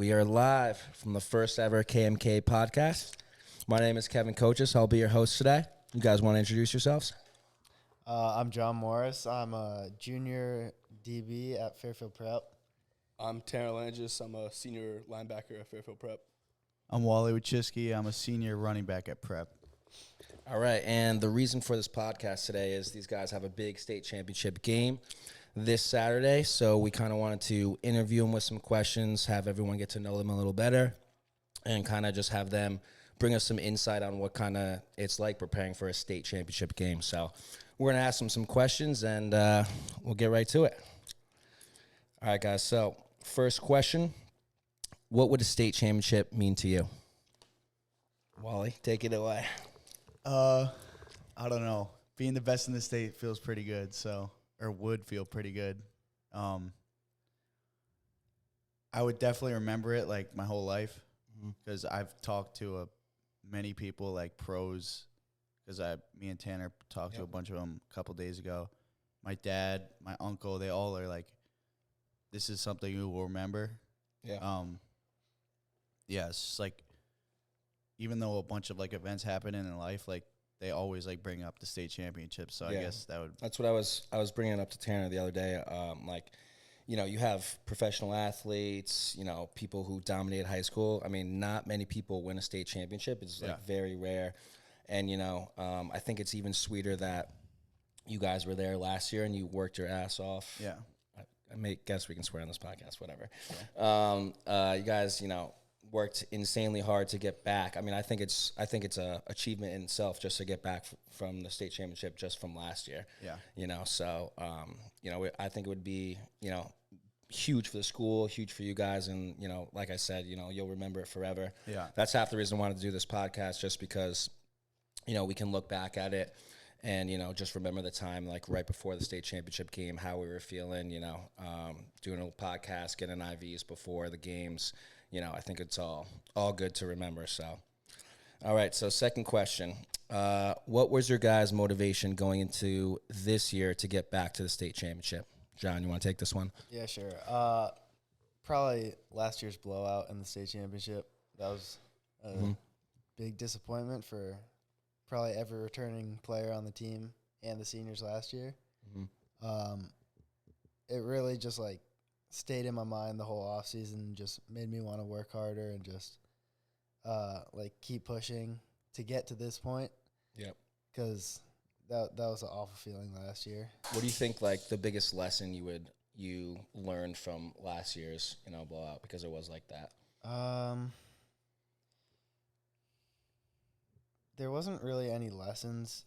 We are live from the first ever KMK podcast. My name is Kevin Coaches. I'll be your host today. You guys want to introduce yourselves? I'm John Morris. I'm a junior DB at Fairfield Prep. I'm Tanner Langis. I'm a senior linebacker at Fairfield Prep. I'm Wally Wachowski. I'm a senior running back at Prep. All right, and the reason for this podcast today is these guys have a big state championship game this Saturday, so we kind of wanted to interview them with some questions, have everyone get to know them a little better, and kind of just have them bring us some insight on what kind of it's like preparing for a state championship game. So we're going to ask them some questions, and we'll get right to it. All right, guys, so first question, what would a state championship mean to you? Wally, take it away. I don't know. Being the best in the state feels pretty good, or would feel pretty good. I would definitely remember it like my whole life because I've talked to many people like pros because me and Tanner talked to a bunch of them a couple days ago. My dad, my uncle, they all are like, this is something you will remember. Yeah. Yeah, it's just like, even though a bunch of like events happen in life, like they always like bring up the state championship. So I guess that would. That's what I was bringing up to Tanner the other day. You have professional athletes, people who dominate high school. I mean, not many people win a state championship. It's like very rare. And, I think it's even sweeter that you guys were there last year and you worked your ass off. Yeah. I guess we can swear on this podcast, whatever. You guys, worked insanely hard to get back. I mean, I think it's a achievement in itself just to get back from the state championship just from last year. Yeah. So, I think it would be, huge for the school, huge for you guys. And, like I said, you'll remember it forever. Yeah. That's half the reason I wanted to do this podcast, just because, we can look back at it and, just remember the time, like right before the state championship game, how we were feeling, doing a podcast, getting IVs before the games. I think it's all good to remember. So, all right. So, second question: what was your guys' motivation going into this year to get back to the state championship? John, you want to take this one? Yeah, sure. Probably last year's blowout in the state championship. That was a big disappointment for probably every returning player on the team and the seniors last year. It really just like stayed in my mind the whole off season, just made me want to work harder and just keep pushing to get to this point. Yep. Because that was an awful feeling last year. What do you think, like, the biggest lesson you learned from last year's blowout, because it was like that? There wasn't really any lessons.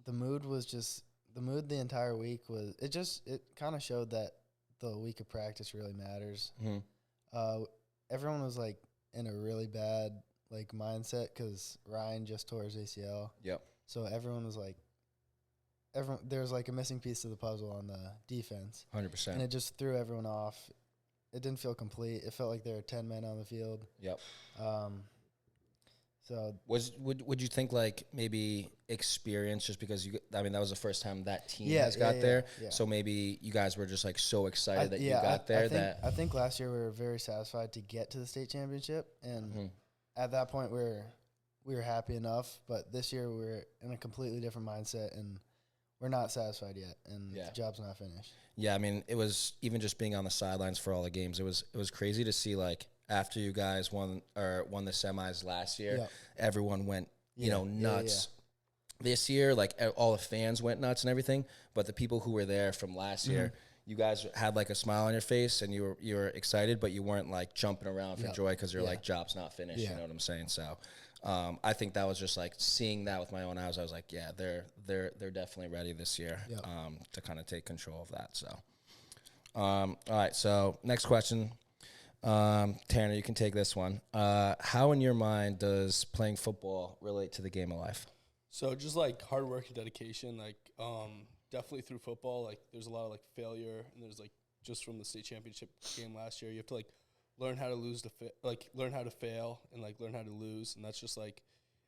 The mood the entire week was it kind of showed that the week of practice really matters. Everyone was like in a really bad like mindset because Ryan just tore his ACL. Yep. So everyone was like, there was like a missing piece to the puzzle on the defense. 100%. And it just threw everyone off. It didn't feel complete. It felt like there were 10 men on the field. Yep. So would you think like maybe experience, just because that was the first time that team got there. Yeah. So maybe you guys were just like so excited that you got there. I think last year we were very satisfied to get to the state championship, and at that point we were happy enough. But this year we're in a completely different mindset, and we're not satisfied yet, and the job's not finished. Yeah, I mean, it was even just being on the sidelines for all the games. It was crazy to see, like, after you guys won the semis last year, everyone went nuts. This year, like, all the fans went nuts and everything, but the people who were there from last year, you guys had like a smile on your face and you were excited, but you weren't like jumping around for joy because you're like, job's not finished. You know what I'm saying? So I think that was just like seeing that with my own eyes. I was like, yeah, they're definitely ready this year to kind of take control of that. So all right, so next question. Tanner, you can take this one. How in your mind does playing football relate to the game of life? So just like hard work and dedication, like definitely through football, like there's a lot of like failure, and there's like just from the state championship game last year, you have to like learn how to learn how to fail and like learn how to lose, and that's just like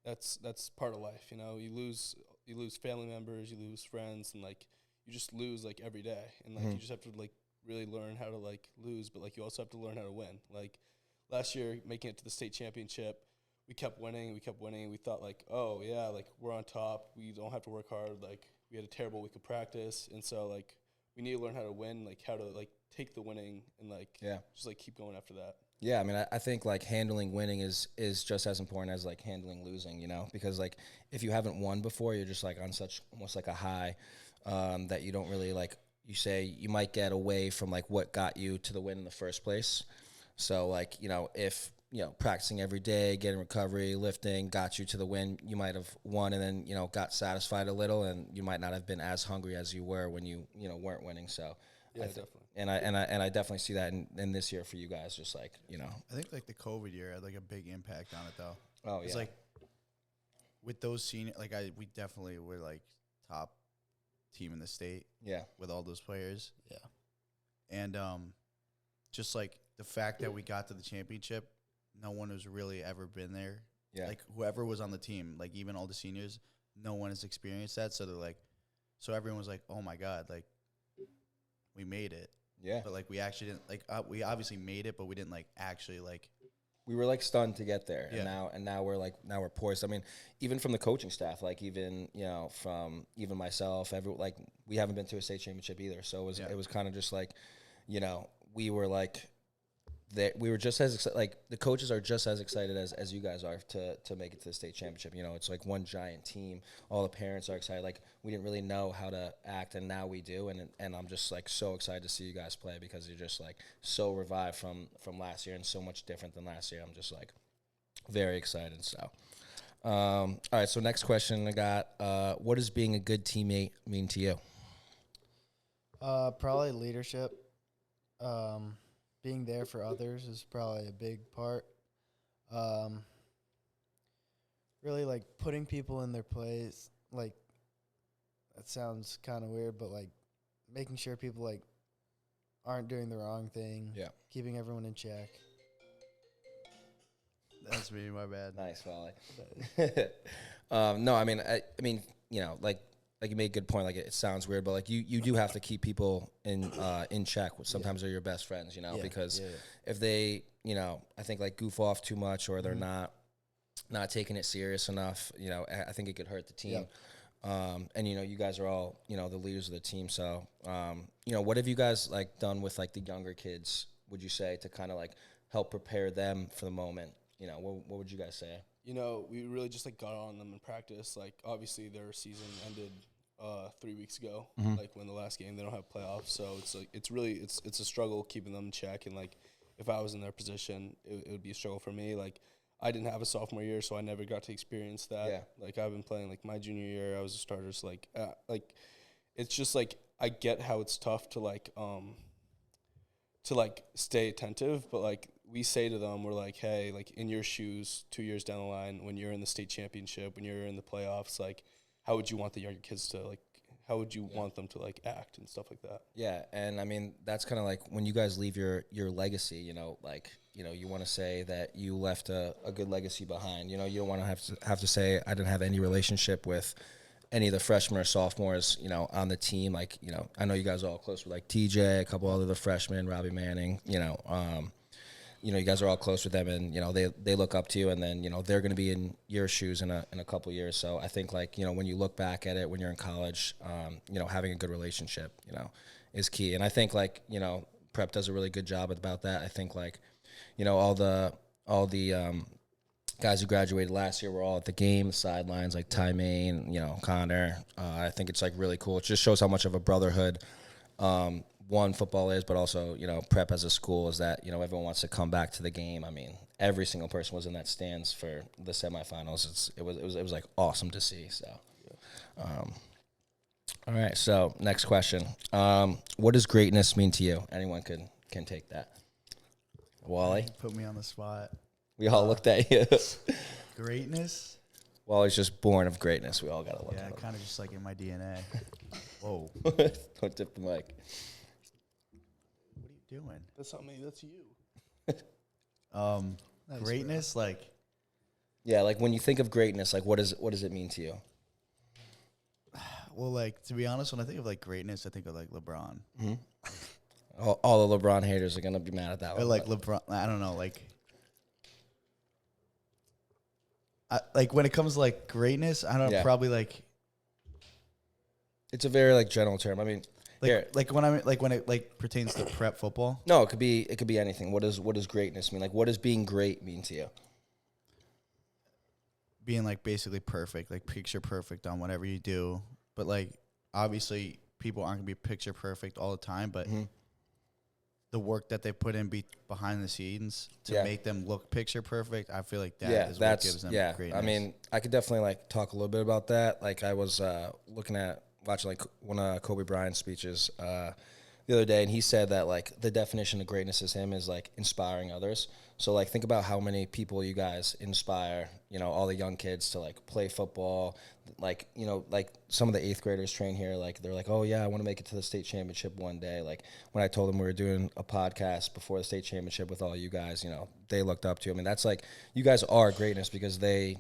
that's part of life, You lose family members, you lose friends, and like you just lose like every day, and like you just have to like really learn how to like lose, but like you also have to learn how to win. Like last year making it to the state championship, we kept winning. We thought like, oh yeah, like we're on top. We don't have to work hard. Like we had a terrible week of practice, and so like we need to learn how to win, like how to like take the winning and like just like keep going after that. Yeah, I mean, I think like handling winning is just as important as like handling losing, you know, because like if you haven't won before, you're just like on such almost like a high that you don't really like. You say you might get away from like what got you to the win in the first place. So like, you know, if practicing every day, getting recovery, lifting, got you to the win, you might have won and then, got satisfied a little, and you might not have been as hungry as you were when you weren't winning. So yeah, definitely. And I definitely see that in this year for you guys, just like, I think like the COVID year had like a big impact on it though. Oh yeah. It's like with those senior, like we definitely were like top team in the state. Yeah. With all those players. Yeah. And just like the fact that we got to the championship, no one has really ever been there. Yeah. Like whoever was on the team, like even all the seniors, no one has experienced that. So they're like, so everyone was like, oh my God, like we made it. Yeah. But like we actually didn't we obviously made it, but we didn't like actually like. We were like stunned to get there. Yeah. And now we're poised. I mean, even from the coaching staff, like even, from even myself, like we haven't been to a state championship either. So it was kind of just like, we were like, we were just as excited, like the coaches are just as excited as you guys are to make it to the state championship. It's like one giant team. All the parents are excited. Like we didn't really know how to act, and now we do. And I'm just like so excited to see you guys play because you're just like so revived from last year and so much different than last year. I'm just like very excited. So, all right. So next question I got, what does being a good teammate mean to you? Probably leadership. Being there for others is probably a big part. Really, like, putting people in their place, like, that sounds kind of weird, but, like, making sure people, like, aren't doing the wrong thing. Yeah. Keeping everyone in check. That's me, my bad. Nice, Wally. No, I mean, like you made a good point. Like it sounds weird, but like you do have to keep people in check. Which sometimes they're your best friends, because if they, I think like goof off too much or they're not taking it serious enough, I think it could hurt the team. And you guys are all the leaders of the team. So what have you guys like done with like the younger kids? Would you say to kind of like help prepare them for the moment? What would you guys say? We really just like got on them in practice. Like obviously their season ended 3 weeks ago. Like when the last game, they don't have playoffs, so it's like it's a struggle keeping them in check. And like if I was in their position, it would be a struggle for me. Like I didn't have a sophomore year, so I never got to experience that. Yeah. Like I've been playing like my junior year, I was a starter. So like it's just like I get how it's tough to like stay attentive, but like we say to them, we're like, hey, like in your shoes 2 years down the line, when you're in the state championship, when you're in the playoffs, like how would you want the younger kids to like, how would you want them to like act and stuff like that? Yeah. And I mean, that's kind of like when you guys leave your legacy, you want to say that you left a good legacy behind. You don't want to have to say I didn't have any relationship with any of the freshmen or sophomores, on the team. Like, I know you guys are all close with like TJ, a couple other freshmen, Robbie Manning, you guys are all close with them, and they look up to you, and then they're going to be in your shoes in a couple years. So I think like when you look back at it when you're in college, having a good relationship is key. And I think like Prep does a really good job about that. I think like all the guys who graduated last year were all at the game, sidelines, like Ty Main, Connor. I think it's like really cool. It just shows how much of a brotherhood one, football is, but also, Prep as a school is that, everyone wants to come back to the game. I mean, every single person was in that stands for the semifinals. It was like awesome to see. So, all right. So next question. What does greatness mean to you? Anyone can take that. Wally? Put me on the spot. We all looked at you. Greatness? Wally's just born of greatness. We all got to look at him. Yeah, kind of just like in my DNA. Whoa. Don't tip the mic. Doing? That's not me. That's you. Greatness, like. Yeah, like when you think of greatness, like what does it mean to you? Well, like to be honest, when I think of like greatness, I think of like LeBron. Mm-hmm. All the LeBron haters are gonna be mad at that Or one. like LeBron, I don't know, like like when it comes to like greatness, I don't know, probably like. It's a very like general term. I mean, like when it pertains to prep football. No, it could be anything. What does greatness mean? Like, what does being great mean to you? Being like basically perfect, like picture perfect on whatever you do. But like obviously people aren't gonna be picture perfect all the time, but the work that they put in behind the scenes to make them look picture perfect, I feel like that is what gives them greatness. I mean, I could definitely like talk a little bit about that. Like I was watching like one of Kobe Bryant's speeches the other day, and he said that like the definition of greatness is like inspiring others. So like think about how many people you guys inspire, all the young kids to like play football. Like, like some of the 8th graders train here, like they're like, oh yeah, I want to make it to the state championship one day. Like when I told them we were doing a podcast before the state championship with all you guys, they looked up to you. I mean, that's like, you guys are greatness because they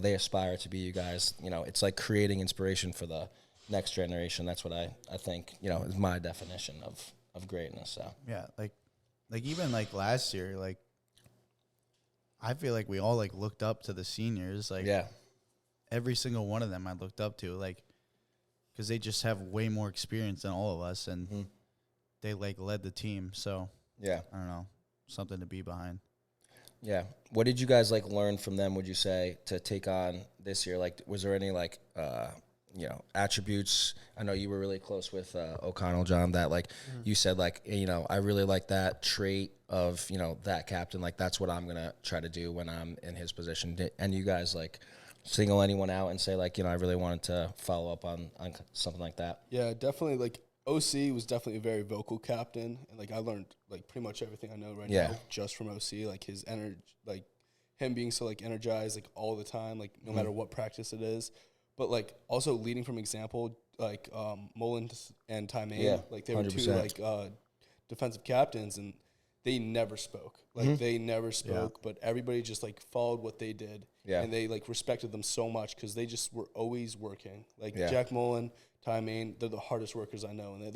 aspire to be you guys. It's like creating inspiration for the next generation. That's what I think, is my definition of greatness. So yeah, like even like last year, like I feel like we all like looked up to the seniors. Like every single one of them I looked up to, like because they just have way more experience than all of us, and they like led the team. So yeah, I don't know, something to be behind. Yeah. What did you guys like learn from them, would you say, to take on this year? Like, was there any like attributes? I know you were really close with O'Connell, John, that like you said, like, I really like that trait of, that captain. Like, that's what I'm going to try to do when I'm in his position. And you guys like single anyone out and say like, I really wanted to follow up on something like that? Yeah, definitely. Like OC was definitely a very vocal captain. And like I learned like pretty much everything I know right now just from OC, like his energy, like him being so like energized like all the time, like no matter what practice it is. But, like, also leading from example, like, Mullins and Ty Main, like, they were 100%. two, like, defensive captains, and they never spoke. Like, they never spoke, but everybody just, like, followed what they did. Yeah. And they, like, respected them so much because they just were always working. Like, Jack Mullen, Ty Main, they're the hardest workers I know. And,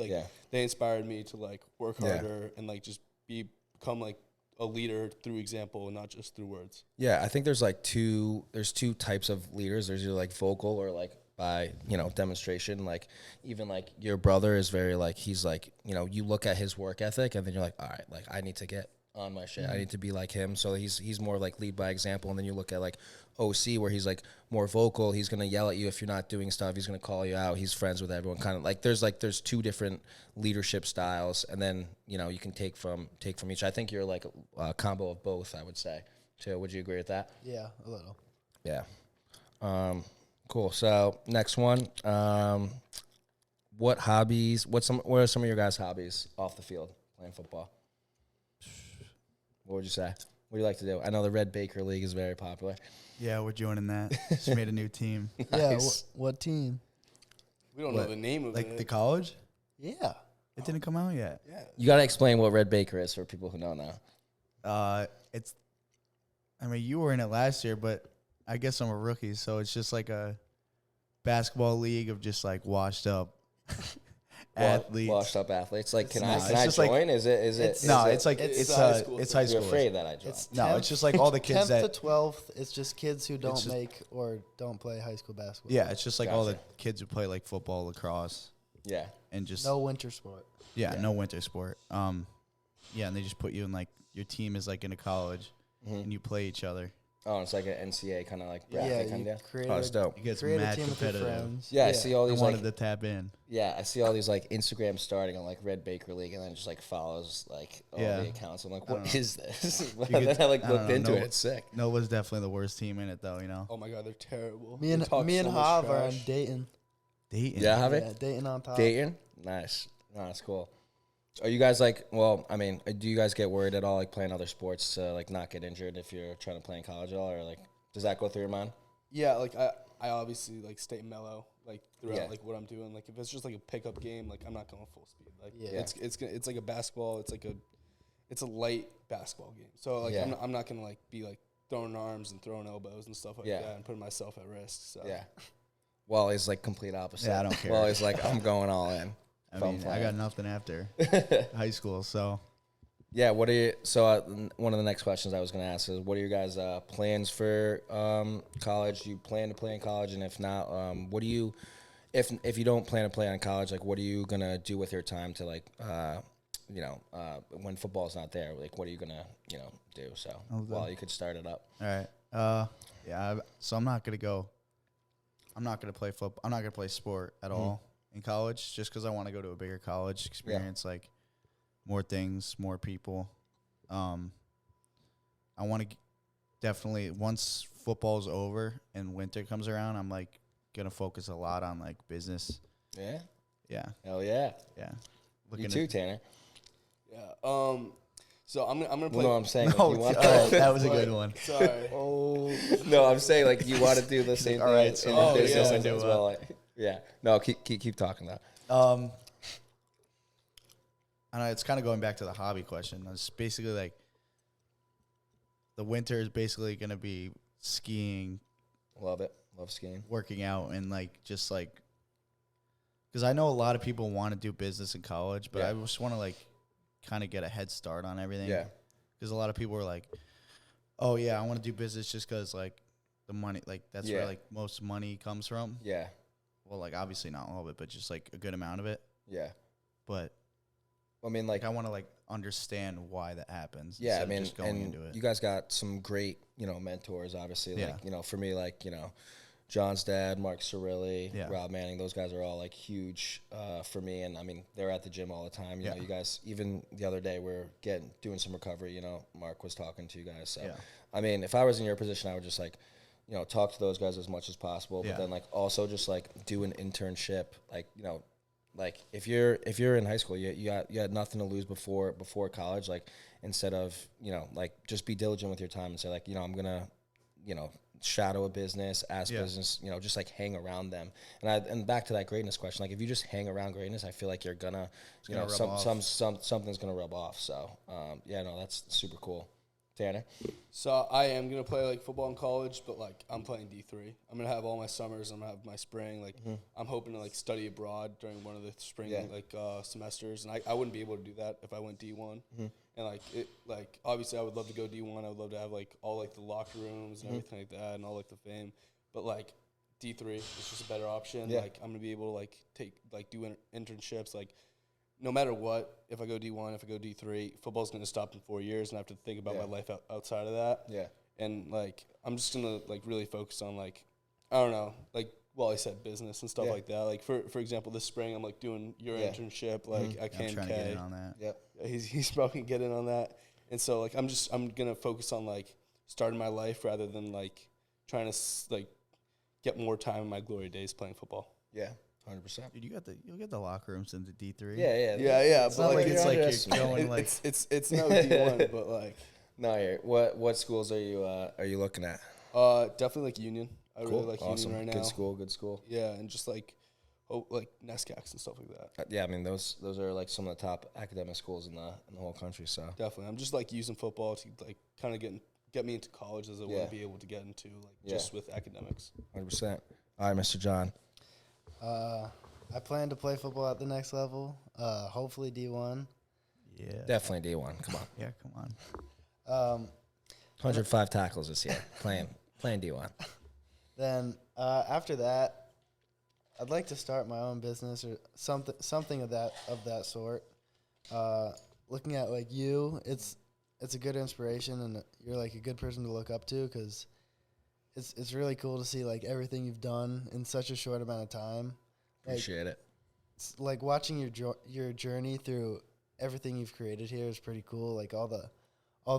they inspired me to, like, work harder and, like, just become, like, a leader through example and not just through words. Yeah, I think there's like two types of leaders. There's either like vocal or like by, demonstration. Like even like your brother is very like, he's like, you look at his work ethic and then you're like, all right, like I need to get on my shit. I need to be like him. So he's more like lead by example. And then you look at like OC where he's like more vocal. He's going to yell at you if you're not doing stuff. He's going to call you out. He's friends with everyone. Kind of like there's two different leadership styles. And then, you can take from each. I think you're like a combo of both, I would say. So would you agree with that? Yeah, a little. Yeah. Cool. So next one, what are some of your guys' hobbies off the field playing football? What would you say? What do you like to do? I know the Red Baker League is very popular. Yeah, we're joining that. Just made a new team. Yeah, what team? We don't know the name of it. Like the college? Yeah. It didn't come out yet. Yeah. You got to explain what Red Baker is for people who don't know. You were in it last year, but I guess I'm a rookie, so it's just like a basketball league of just like washed up athletes. Washed up athletes. Like, can I just join? like, is it? It's high school. It's high You're school. afraid that I join. It's just like all the kids 10th that to 12th. It's just kids who don't make or don't play high school basketball. Yeah, it's just like all the kids who play like football, lacrosse. Yeah. And just no winter sport. Yeah, no winter sport. And they just put you in like your team is like in a college and you play each other. Oh, it's like an NCAA kind of like bracket kind of. Oh, it's dope. It gets create mad a team with your friends. Yeah, I see all these I wanted to tap in. Yeah, I see all these like Instagram starting on like Red Baker League, and then just like follows like all the accounts. I'm like, what is this? But then I like looked into it. It's sick. Nova's definitely the worst team in it, though. Oh my God, they're terrible. Me and Hav are on Dayton. Dayton. Yeah, have it. Yeah, Dayton on top. Dayton, nice. No, that's cool. Are you guys like? Well, I mean, do you guys get worried at all like playing other sports to like not get injured if you're trying to play in college at all, or like does that go through your mind? Yeah, like I obviously like stay mellow like throughout like what I'm doing. Like if it's just like a pickup game, like I'm not going full speed. Like it's like a basketball. It's a light basketball game. So like I'm not gonna like be like throwing arms and throwing elbows and stuff like that and putting myself at risk. So yeah. Well, he's like complete opposite. Yeah, I don't care. Well, he's like I'm going all in. I got nothing after high school, so Yeah, what are you? So one of the next questions I was going to ask is, what are your guys' plans for college? Do you plan to play in college, and if not, what do you? If you don't plan to play on college, like, what are you gonna do with your time to like, when football's not there? Like, what are you gonna do? So while you could start it up. All right. So I'm not gonna play football. I'm not gonna play sport at all in college, just because I want to go to a bigger college, experience like more things, more people. I want to definitely, once football's over and winter comes around, I'm like gonna focus a lot on like business. Yeah. Yeah. Hell yeah. Yeah. You too, Tanner. Yeah. So I'm gonna play. No, I'm saying No, like, you want that was a good one. Sorry. No, I'm saying like you want to do the same All thing right, so in business yeah. as well. Like, yeah. No, keep talking though. I know it's kind of going back to the hobby question. It's basically like the winter is basically going to be skiing, Love it. Love skiing. working out, and like just like, because I know a lot of people want to do business in college, but Yeah. I just want to like kind of get a head start on everything. Yeah. Because a lot of people are like, oh yeah, I want to do business just because like the money, like that's where like most money comes from. Yeah. Well, like obviously not all of it, but just like a good amount of it. Yeah. But I mean, like I want to like understand why that happens. yeah, I instead of mean, just going and into it. you guys got some great, mentors, obviously. Yeah. Like, for me, like, John's dad, Mark Cirilli, Yeah. Rob Manning, those guys are all like huge for me. And I mean, they're at the gym all the time. You know, you guys, even the other day, we're doing some recovery. Mark was talking to you guys. So, I mean, if I was in your position, I would just like, talk to those guys as much as possible. But then like also just like do an internship, like, like if you're in high school, you had nothing to lose before college. Like instead of like just be diligent with your time and say like I'm gonna shadow a business, business, just like hang around them. And back to that greatness question, like if you just hang around greatness, I feel like you're gonna something's gonna rub off. So that's super cool. Tanner? So I am gonna play like football in college, but like I'm playing D3. I'm gonna have all my summers. I'm gonna have my spring. Like I'm hoping to like study abroad during one of the spring semesters, and I wouldn't be able to do that if I went D1. And like obviously I would love to go D1. I would love to have like all like the locker rooms and everything like that, and all like the fame. But like D3 is just a better option. Yeah. Like I'm gonna be able to like do internships like. No matter what, if I go D1, if I go D3, football's going to stop in 4 years, and I have to think about my life outside of that. Yeah. And, like, I'm just going to, like, really focus on, like, I don't know, like, well, I said business and stuff like that. Like, for example, this spring, I'm, like, doing your internship, like, at KMK. I'm trying to get in on that. Yep. He's probably going to get in on that. And so, like, I'm going to focus on, like, starting my life rather than, like, trying to, like, get more time in my glory days playing football. Yeah. 100%. Dude, you'll get the locker rooms into D3. Yeah. It's not like it's like you're going like it's no D1, but like no. Here, what schools are you looking at? Definitely like Union. I really like Union right now. Good school. Yeah, and just like NESCACs and stuff like that. Yeah, I mean those are like some of the top academic schools in the whole country. So definitely, I'm just like using football to like kind of get me into college as I want to be able to get into just with academics. 100%. All right, Mr. John. I plan to play football at the next level. Hopefully D1. Yeah. Definitely D1. Come on. Yeah, come on. 105 tackles this year. Playing D1. Then after that, I'd like to start my own business or something of that sort. Looking at like you, it's a good inspiration, and you're like a good person to look up to because it's really cool to see like everything you've done in such a short amount of time. Appreciate it. It's like watching your journey through everything you've created here is pretty cool. Like all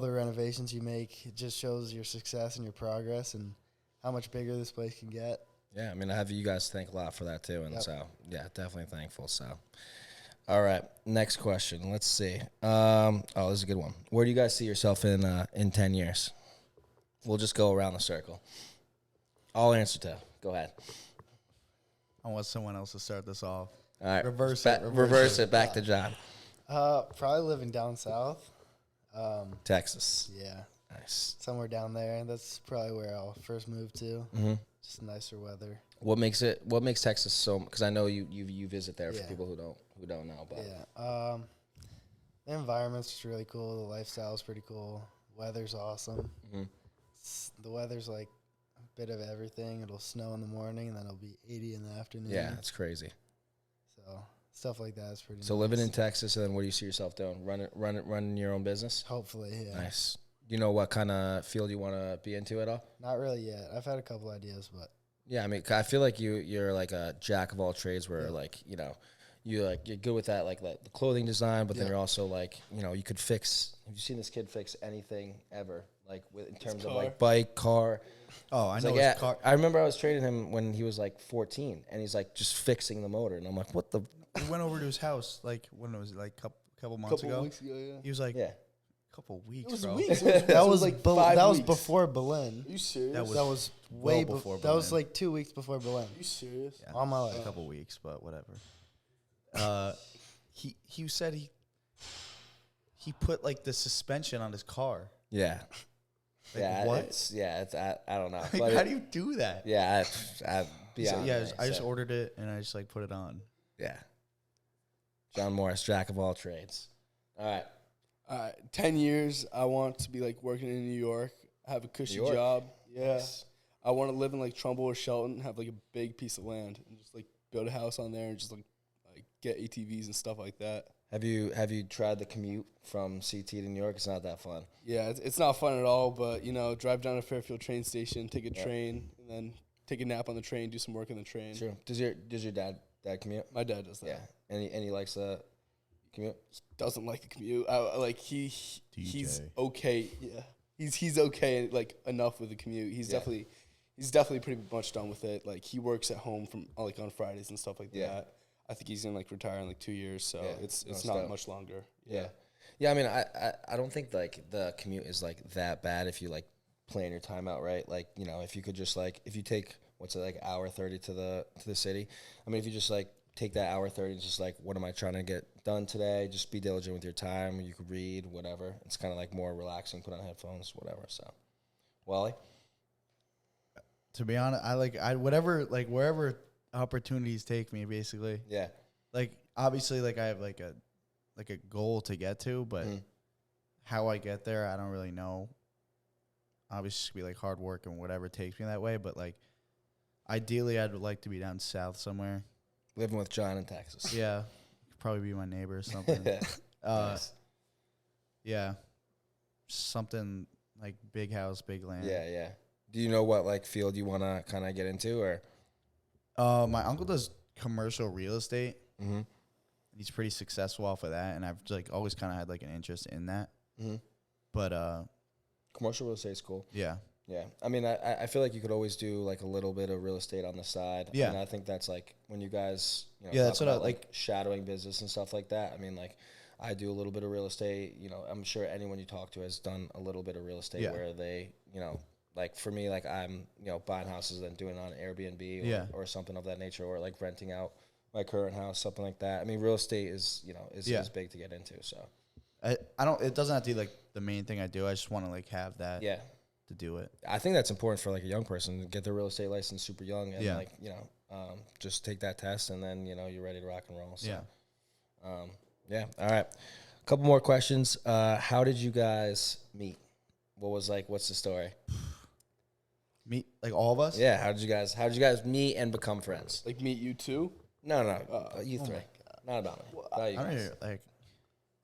the renovations you make, it just shows your success and your progress and how much bigger this place can get. Yeah, I mean, I have you guys thank a lot for that too, and so yeah, definitely thankful. So, all right, next question. Let's see. This is a good one. Where do you guys see yourself in 10 years? We'll just go around the circle. I'll answer to. Go ahead. I want someone else to start this off. All right. Reverse it. Back to John. Probably living down south. Texas. Yeah. Nice. Somewhere down there. That's probably where I'll first move to. Mm-hmm. Just nicer weather. What makes Texas so? Because I know you visit there for people who don't know. But yeah. The environment's just really cool. The lifestyle's pretty cool. Weather's awesome. Mm-hmm. The weather's like a bit of everything. It'll snow in the morning, and then it'll be 80 in the afternoon. Yeah, that's crazy. So stuff like that is pretty So nice. living in Texas, and then what do you see yourself doing? Running your own business? Hopefully, yeah. Nice. Do you know what kind of field you want to be into at all? Not really yet. I've had a couple ideas, but Yeah, I mean, I feel like you're like a jack of all trades, where like you're good with that, like the clothing design, but then you're also like you could fix. Have you seen this kid fix anything ever? Like in terms of like bike, car. Oh, I know. Like, his car. I remember I was trading him when he was like 14, and he's like just fixing the motor, and I'm like, what the? We went over to his house like when it was like couple months ago. Weeks ago, yeah. He was like, Yeah. couple weeks, It was bro. weeks. that was like that was weeks. before Berlin. Are you serious? That That was way well before. before That was Berlin. like 2 weeks before Berlin. Are you serious? Yeah. All my life. A couple weeks, but whatever. He said he put like the suspension on his car. Yeah. Like, yeah. what? It's I don't know. Like, But how do you do that? Yeah. He said, beyond yeah, me, I just so, ordered it and I just like put it on. Yeah. John Morris, jack of all trades. All right. 10 years, I want to be like working in New York, have a cushy job. Yeah. Nice. I want to live in like Trumbull or Shelton, have like a big piece of land, and just like build a house on there and just like get ATVs and stuff like that. Have you tried the commute from CT to New York? It's not that fun. Yeah, it's not fun at all, but drive down to Fairfield train station, take a train, and then take a nap on the train, do some work on the train. True. Does your dad commute? My dad does that. Yeah. And he likes the commute? Doesn't like the commute. He's DJ. okay. Yeah, he's okay like enough with the commute. He's definitely pretty much done with it. Like he works at home from like on Fridays and stuff like that. I think he's gonna like retire in like 2 years, so it's not much longer. Yeah. Yeah, I mean, I don't think like the commute is like that bad if you like plan your time out right. Like, if you could just like if you take like hour 30 to the city. I mean, if you just like take that hour 30 and just like, what am I trying to get done today? Just be diligent with your time. You could read, whatever. It's kind of like more relaxing, put on headphones, whatever. So, Wally? To be honest, wherever opportunities take me, basically. Yeah. Like obviously, like I have like a goal to get to, but how I get there, I don't really know. Obviously, it's gonna be like hard work and whatever takes me that way. But like, ideally, I'd like to be down south somewhere. Living with John in Texas. Yeah, probably be my neighbor or something. Nice. Yeah, something like big house, big land. Yeah, yeah. Do you know what like field you want to kind of get into, or? My uncle does commercial real estate. Mm-hmm. He's pretty successful off of that, and I've like always kind of had like an interest in that. Mm-hmm. But Commercial real estate is cool. yeah, Yeah. I mean, I feel like you could always do like a little bit of real estate on the side. Yeah. And I think that's like when you guys, Yeah, that's talk what I about, like. Shadowing business and stuff like that. I mean, like I do a little bit of real estate. I'm sure anyone you talk to has done a little bit of real estate where they, like for me, like I'm, buying houses and doing it on Airbnb or something of that nature, or like renting out my current house, something like that. I mean, real estate is big to get into. So I don't. It doesn't have to be like the main thing I do. I just want to like have that. yeah. To do it. I think that's important for like a young person to get their real estate license super young and like, just take that test and then, you're ready to rock and roll. So, yeah. All right. A couple more questions. How did you guys meet? What's the story? Meet like all of us? Yeah. How did you guys meet and become friends? Like meet you too? No, you three. Not about me. About you I don't guys. know, like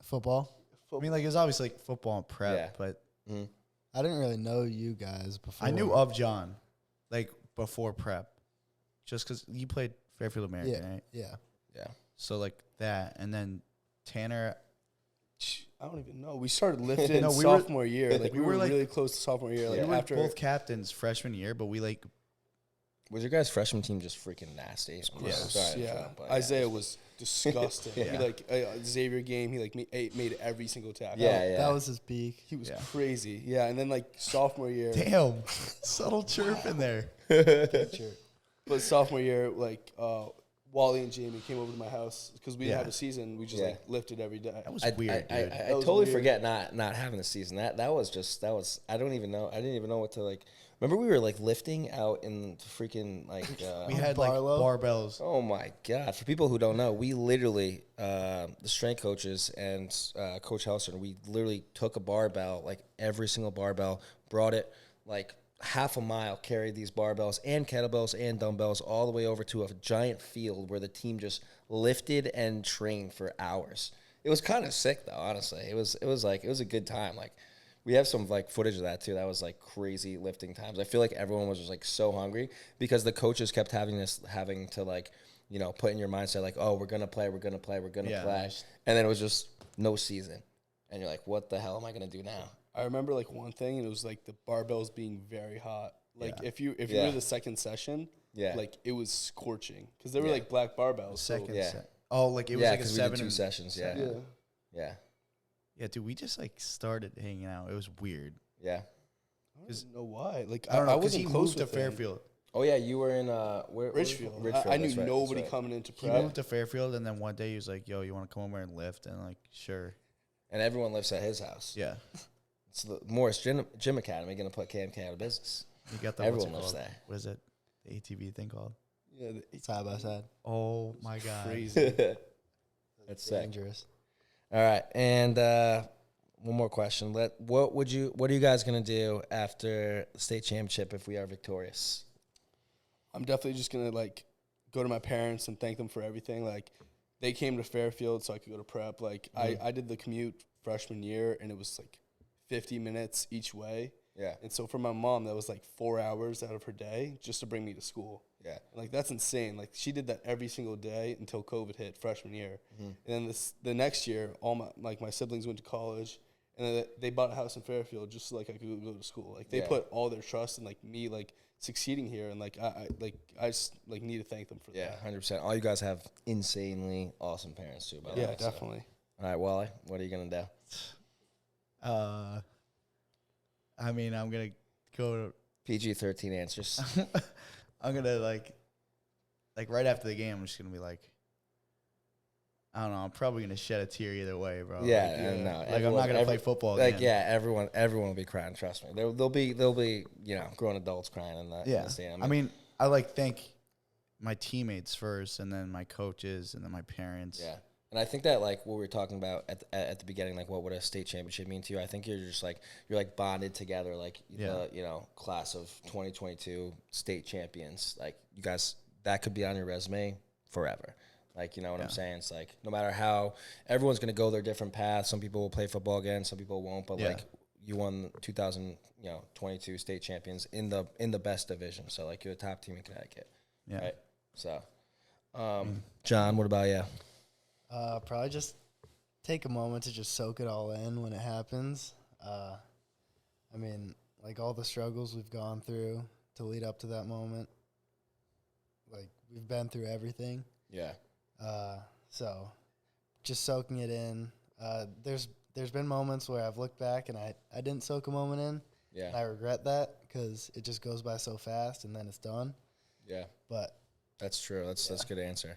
Football. I mean, like it's obviously like football and prep, Yeah. but I didn't really know you guys before. I knew of John, like before prep, just because you played Fairfield American, right? Yeah. Yeah. So like that, and then Tanner. I don't even know. We started lifting No, we were- sophomore year. Like we were like- really close to sophomore year. Like We were after both captains freshman year, but we like Was your guys' freshman team just freaking nasty? gross. Sorry, Yeah. but Isaiah was disgusting. Yeah. He like Xavier game. He like made every single tackle. Yeah. That was his peak. He was Yeah. crazy. Yeah, and then like sophomore year. damn subtle chirp in there. But sophomore year, Wally and Jamie came over to my house because we didn't have a season. We just like lifted every day. That was weird, dude. I totally forget not having a season. That was I don't even know. I didn't even know what to like. Remember we were like lifting out in freaking like we had like barbells. Oh my god! For people who don't know, we literally the strength coaches and Coach Helser, we literally took a barbell, like every single barbell, brought it like half a mile, carried these barbells and kettlebells and dumbbells all the way over to a giant field where the team just lifted and trained for hours. It was kind of sick though, honestly. It was a good time. Like we have some like footage of that too. That was like crazy lifting times. I feel like everyone was just like so hungry because the coaches kept having to like, you know, put in your mindset like, oh, we're gonna play, and then it was just no season, and you're like, what the hell am I gonna do now? I remember like one thing, and it was like the barbells being very hot. Like if you were the second session, like it was scorching because they were like black barbells. Oh, like it was like a 7 2 sessions. Yeah. Yeah, dude, we just like started hanging out. It was weird. Yeah. I don't know why. Like I don't know, wasn't close to Fairfield. Oh yeah, you were in Richfield. Richfield. I knew nobody coming into prep. He moved to Fairfield, and then one day he was like, "Yo, you want to come over and lift?" And like, sure. And everyone lives at his house. Yeah. It's the Morris Gym Academy going to put KMK out of business. You got the everyone lives there. What is it? The ATV thing called? Yeah, side by side. Oh my god, crazy. That's dangerous. All right, and one more question. What are you guys going to do after the state championship if we are victorious? I'm definitely just going to like go to my parents and thank them for everything. Like they came to Fairfield so I could go to prep. Like I did the commute freshman year, and it was like 50 minutes each way. Yeah. And so for my mom, that was like 4 hours out of her day just to bring me to school. Yeah. And like that's insane. Like she did that every single day until COVID hit freshman year. And then the next year, all my siblings went to college, and then they bought a house in Fairfield just so like I could go to school. Like they put all their trust in like me like succeeding here, and like I just like need to thank them for that. 100%. All you guys have insanely awesome parents too, by the way. Yeah, definitely. So. All right, Wally, what are you gonna do? I mean, I'm gonna go PG-13 answers. I'm gonna like right after the game, I'm just gonna be like, I don't know. I'm probably gonna shed a tear either way, bro. Yeah, like, no. Like I'm not gonna play football. Like again. everyone will be crying. Trust me. There'll be you know grown adults crying in the stadium. I mean, I like thank my teammates first, and then my coaches, and then my parents. Yeah. And I think that, like, what we were talking about at the beginning, like, what would a state championship mean to you? I think you're just, like, bonded together, like, the, you know, class of 2022 state champions. Like, you guys, that could be on your resume forever. Like, you know what I'm saying? It's, like, no matter how, everyone's going to go their different paths. Some people will play football again. Some people won't. But, like, you won 2022 state champions in the best division. So, like, you're a top team in Connecticut. Yeah. Right? So, John, what about you? Probably just take a moment to just soak it all in when it happens. I mean, like all the struggles we've gone through to lead up to that moment. Like we've been through everything. Yeah. So just soaking it in. There's been moments where I've looked back and I didn't soak a moment in. Yeah. And I regret that because it just goes by so fast and then it's done. Yeah. But that's true. That's a good answer.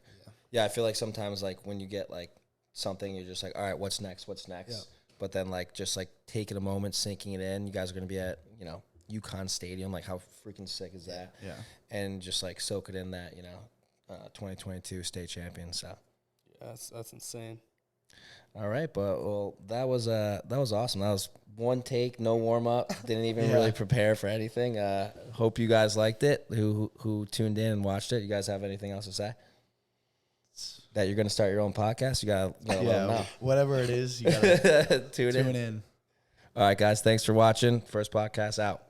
Yeah, I feel like sometimes, like, when you get, like, something, you're just like, all right, what's next? Yeah. But then, like, just, like, taking a moment, sinking it in. You guys are going to be at, you know, UConn Stadium. Like, how freaking sick is that? Yeah. And just, like, soak it in that, you know, 2022 state champion. So. Yeah, that's insane. All right, but, well, that was awesome. That was one take, no warm-up. Didn't even really prepare for anything. Hope you guys liked it, who tuned in and watched it. You guys have anything else to say? That you're going to start your own podcast? You got to let them know. Whatever it is, you got to tune in. All right, guys. Thanks for watching. First podcast out.